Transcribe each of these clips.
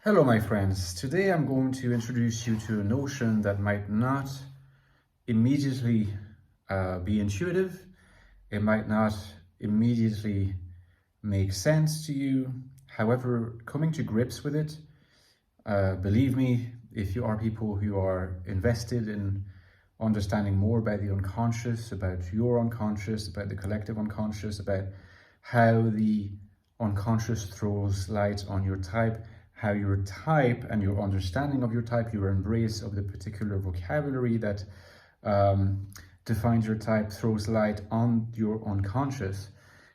Hello, my friends. Today I'm going to introduce you to a notion that might not immediately be intuitive. It might not immediately make sense to you. However, coming to grips with it, believe me, if you are people who are invested in understanding more about the unconscious, about your unconscious, about the collective unconscious, about how the unconscious throws light on your type, how your type and your understanding of your type, your embrace of the particular vocabulary that defines your type, throws light on your unconscious,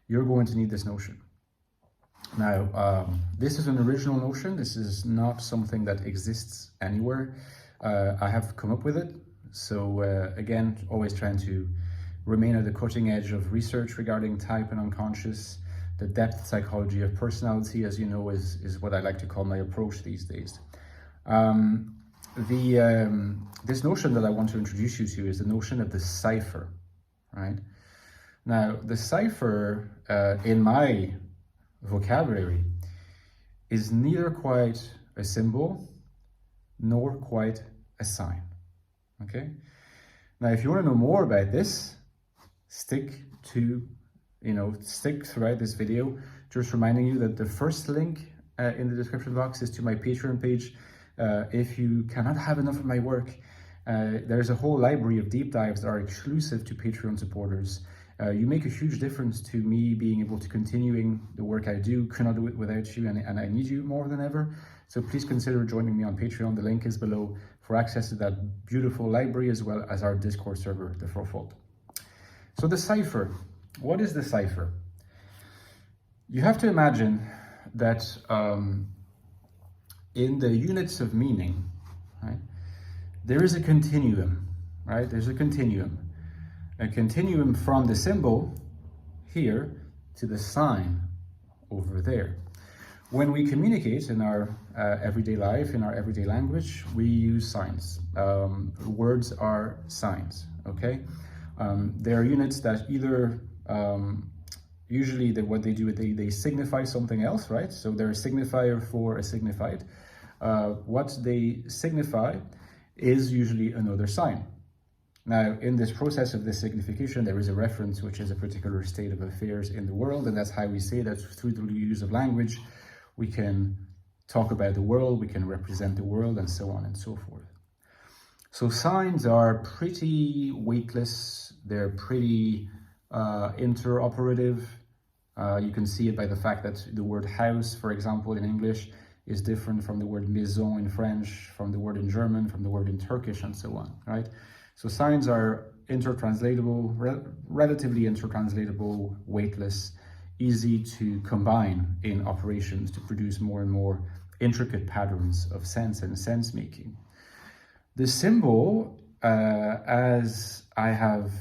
you're going to need this notion. Now, this is an original notion. This is not something that exists anywhere. I have come up with it. So again, always trying to remain at the cutting edge of research regarding type and unconscious. The depth psychology of personality, as you know, is what I like to call my approach these days. This notion that I want to introduce you to is the notion of the cipher, right? Now, the cipher in my vocabulary is neither quite a symbol nor quite a sign, okay? Now, if you want to know more about this, stick throughout this video, just reminding you that the first link in the description box is to my Patreon page. If you cannot have enough of my work, there's a whole library of deep dives that are exclusive to Patreon supporters. You make a huge difference to me being able to continuing the work I do. Cannot do it without you, and I need you more than ever. So please consider joining me on Patreon. The link is below for access to that beautiful library as well as our Discord server, the Frofalt. So the cipher. What is the cipher? You have to imagine that in the units of meaning, right, there is a continuum, right? There's a continuum from the symbol here to the sign over there. When we communicate in our everyday life, in our everyday language, we use signs. Words are signs, okay? There are units that either usually what they do, they signify something else, right? So they're a signifier for a signified. What they signify is usually another sign. Now, in this process of this signification, there is a reference, which is a particular state of affairs in the world, and that's how we say that through the use of language, we can talk about the world, we can represent the world, and so on and so forth. So signs are pretty weightless, they're pretty interoperative. You can see it by the fact that the word house, for example, in English is different from the word maison in French, from the word in German, from the word in Turkish, and so on, right? So signs are intertranslatable, relatively intertranslatable, weightless, easy to combine in operations to produce more and more intricate patterns of sense and sense making. The symbol, as I have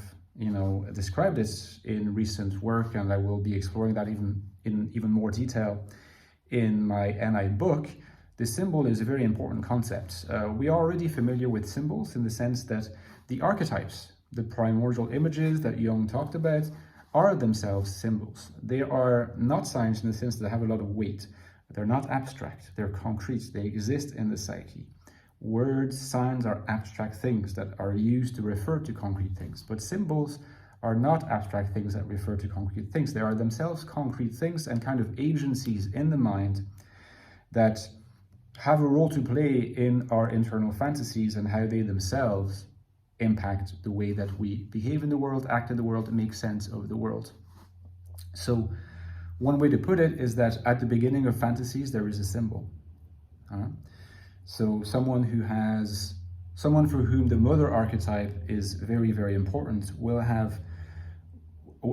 described it in recent work, and I will be exploring that even more detail in my NI book, the symbol is a very important concept. We are already familiar with symbols in the sense that the archetypes, the primordial images that Jung talked about, are themselves symbols. They are not signs in the sense that they have a lot of weight. They're not abstract, they're concrete, they exist in the psyche. Words, signs are abstract things that are used to refer to concrete things, but symbols are not abstract things that refer to concrete things. They are themselves concrete things and kind of agencies in the mind that have a role to play in our internal fantasies and how they themselves impact the way that we behave in the world, act in the world, and make sense of the world. So one way to put it is that at the beginning of fantasies, there is a symbol. So someone for whom the mother archetype is very, very important will have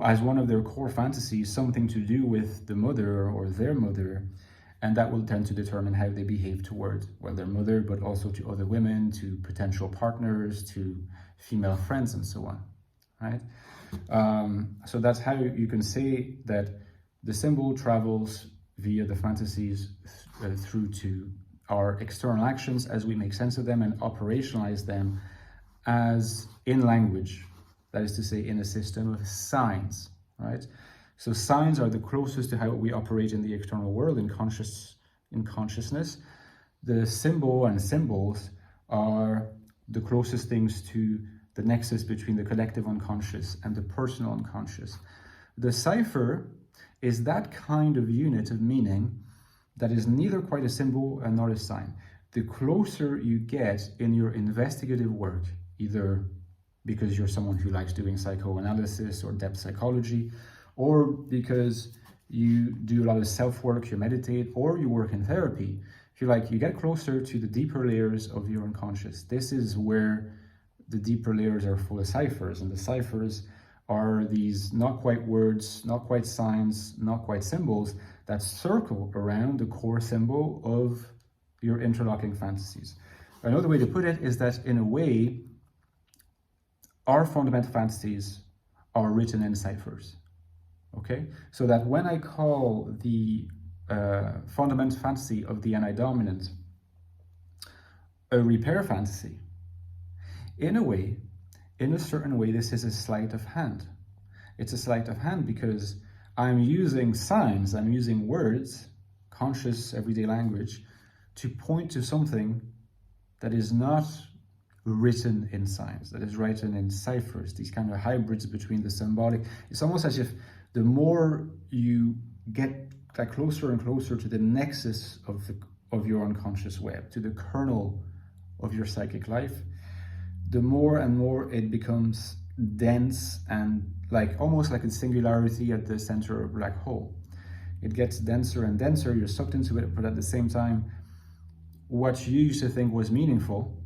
as one of their core fantasies something to do with the mother or their mother, and that will tend to determine how they behave toward, well, their mother, but also to other women, to potential partners, to female friends, and so on, right? So that's how you can say that the symbol travels via the fantasies through to our external actions as we make sense of them and operationalize them as in language, that is to say in a system of signs, right? So signs are the closest to how we operate in the external world, in consciousness. The symbol and symbols are the closest things to the nexus between the collective unconscious and the personal unconscious. The cipher is that kind of unit of meaning that is neither quite a symbol and not a sign. The closer you get in your investigative work, either because you're someone who likes doing psychoanalysis or depth psychology, or because you do a lot of self-work, you meditate, or you work in therapy, if you like, you get closer to the deeper layers of your unconscious. This is where the deeper layers are full of ciphers, and the ciphers are these not quite words, not quite signs, not quite symbols that circle around the core symbol of your interlocking fantasies. Another way to put it is that, in a way, our fundamental fantasies are written in ciphers. Okay, so that when I call the fundamental fantasy of the anti-dominant a repair fantasy, in a way, in a certain way, this is a sleight of hand. It's a sleight of hand because I'm using signs, I'm using words, conscious everyday language, to point to something that is not written in signs, that is written in ciphers, these kind of hybrids between the symbolic. It's almost as if the more you get closer and closer to the nexus of your unconscious web, to the kernel of your psychic life, the more and more it becomes dense and almost like a singularity at the center of a black hole. It gets denser and denser, you're sucked into it, but at the same time, what you used to think was meaningful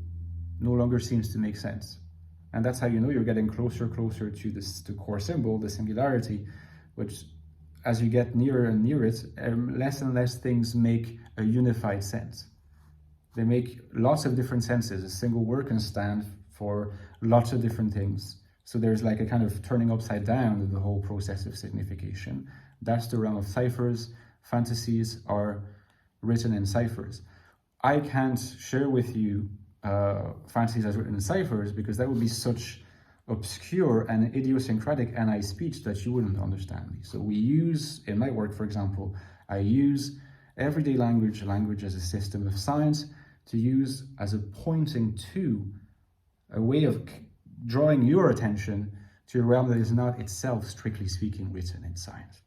no longer seems to make sense. And that's how you know you're getting closer to the core symbol, the singularity, which as you get nearer and near it, less and less things make a unified sense. They make lots of different senses. A single word can stand for lots of different things. So there's like a kind of turning upside down of the whole process of signification. That's the realm of ciphers. Fantasies are written in ciphers. I can't share with you fantasies as written in ciphers because that would be such obscure and idiosyncratic NI speech that you wouldn't understand me. So we use, in my work, for example, I use everyday language as a system of signs to use as a pointing to a way of drawing your attention to a realm that is not itself, strictly speaking, written in signs.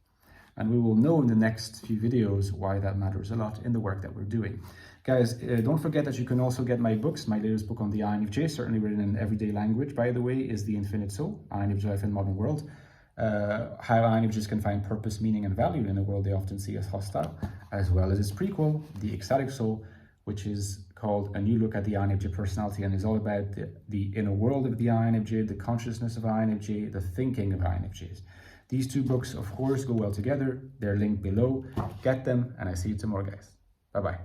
And we will know in the next few videos why that matters a lot in the work that we're doing. Guys, don't forget that you can also get my books. My latest book on the INFJ, certainly written in everyday language, by the way, is The Infinite Soul, INFJ Life in Modern World. How INFJs can find purpose, meaning, and value in a world they often see as hostile, as well as its prequel, The Ecstatic Soul, which is called A New Look at the INFJ Personality and is all about the inner world of the INFJ, the consciousness of INFJ, the thinking of INFJs. These two books, of course, go well together. They're linked below. Get them, and I see you tomorrow, guys. Bye-bye.